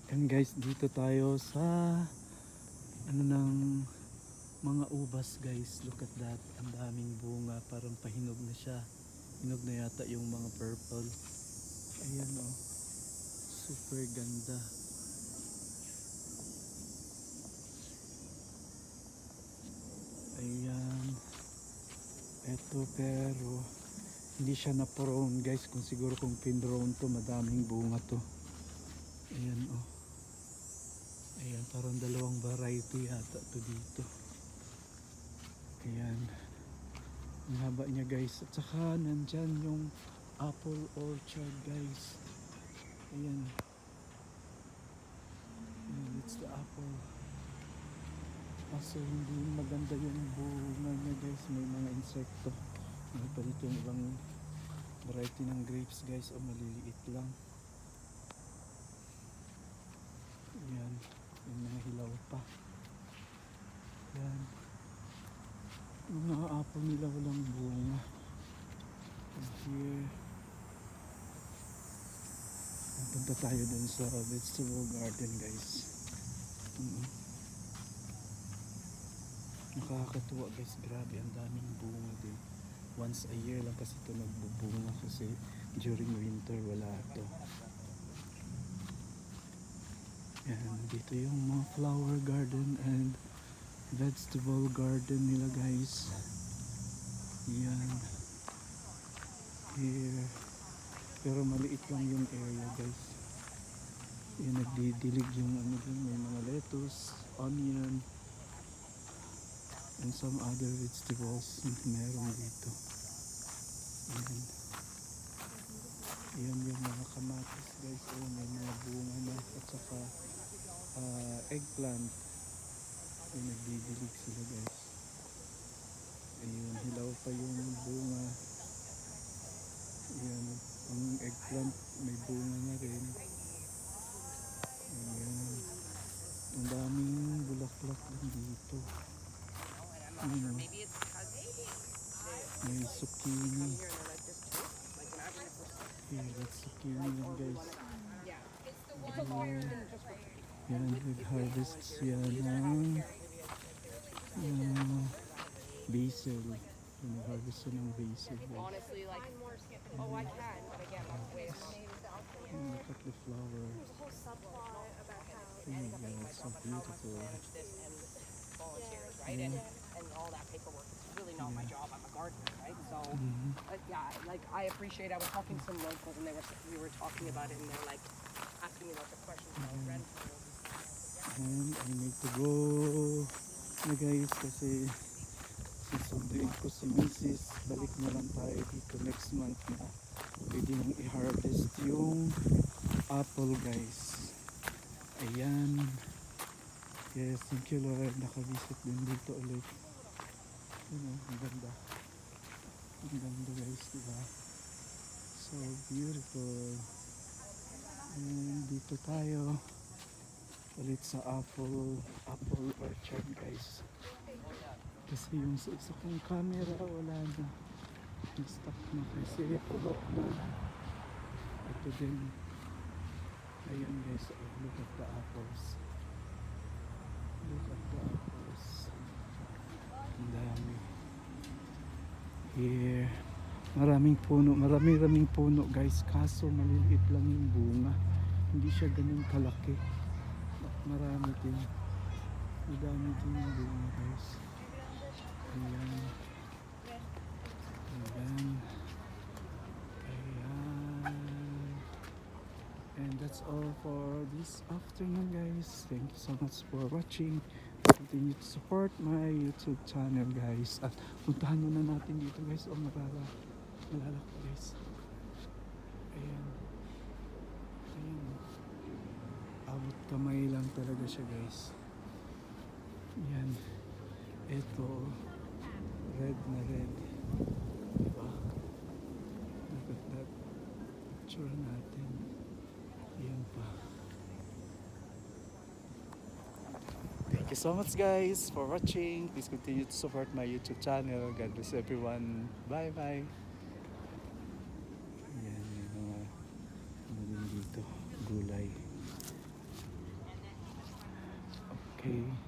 And guys, dito tayo sa ano ng mga ubas guys. Look at that. Ang daming bunga. Parang pahinog na siya. Hinog na yata yung mga purple. Ayan oh. Super ganda. Ayan. Eto pero hindi siya na-prone guys. Kung siguro kung pin-drone to, madaming bunga to. Ayan oh. Ayan, parang dalawang variety yata to dito. Ayan. Ang haba niya guys. At saka nandyan yung apple orchard guys. Ayan. Ayan, it's the apple. Kaso hindi maganda yung bunga niya guys. May mga insekto. May pa dito yung ibang variety ng grapes guys. O maliliit lang. Ayan. Yung mga hilaw pa. Ayan. Yung mga apple nila walang bunga. And here. Punta tayo dun sa vegetable garden guys. Nakakatuwa guys, grabe ang daming bunga din. Once a year lang kasi ito nagbubunga kasi during winter wala ito. Yan, dito yung mga flower garden and vegetable garden nila guys. Yan. Here. Pero maliit lang yung area guys. Yan, nagdidilig yung ano din, may mga lettuce, onion, and some other vegetables meron dito. Ayan. Ayan yung mga kamatis guys. Ayan, may mga bunga na. At saka eggplant. Ayan, nagdidilig sila guys. Ayun, hilaw pa yung bunga. Ayan, ang eggplant may bunga na rin. Ayan. Ang daming bulaklak din dito. Ayan, may zucchini. Here, that's zucchini yan guys. Yan, nag-harvest siya ng basil. Nag-harvest siya ng basil guys. Look at the flower. Oh my god, it's so beautiful. Yeah. And all that paperwork. It's really not my job. I'm a gardener, right? So, Mhm. yeah, like I appreciate. I was talking to some locals, and we were talking about it, and they're like asking me lots of questions about rentals. And I need to go na guys kasi susunduin ko si Mrs. Balik na lang tayo dito next month na pwede nang i-harvest yung apple guys. Ayan. Yes, thank you Lord. Nakavisit din dito ulit. Ang ganda. Ang ganda guys, diba? So beautiful. And dito tayo ulit sa apple orchard guys. Kasi yung sa isa kong camera wala na. Na-stuck na kasi ito din. Ayan guys, oh, look at the apples. Look at the apples. Ang dami. Here. Maraming puno guys. Kaso maliliit lang yung bunga. Hindi siya ganun kalaki. Marami din. Madami din yung bunga guys. Ayan. Ayan. Ayan. And that's all for this afternoon guys. Thank you so much for watching. Continue to support my YouTube channel guys. At puntahan muna natin dito guys. O malalak guys. Ayan. Ayan. Abot kamay lang talaga siya guys. Ayan. Ito. Red na red. Diba? Look at that. Picture natin. Ayan pa. Thank you so much guys for watching. Please continue to support my YouTube channel. God bless everyone. Bye bye. Ayan yung mga ano din dito. Gulay. Okay.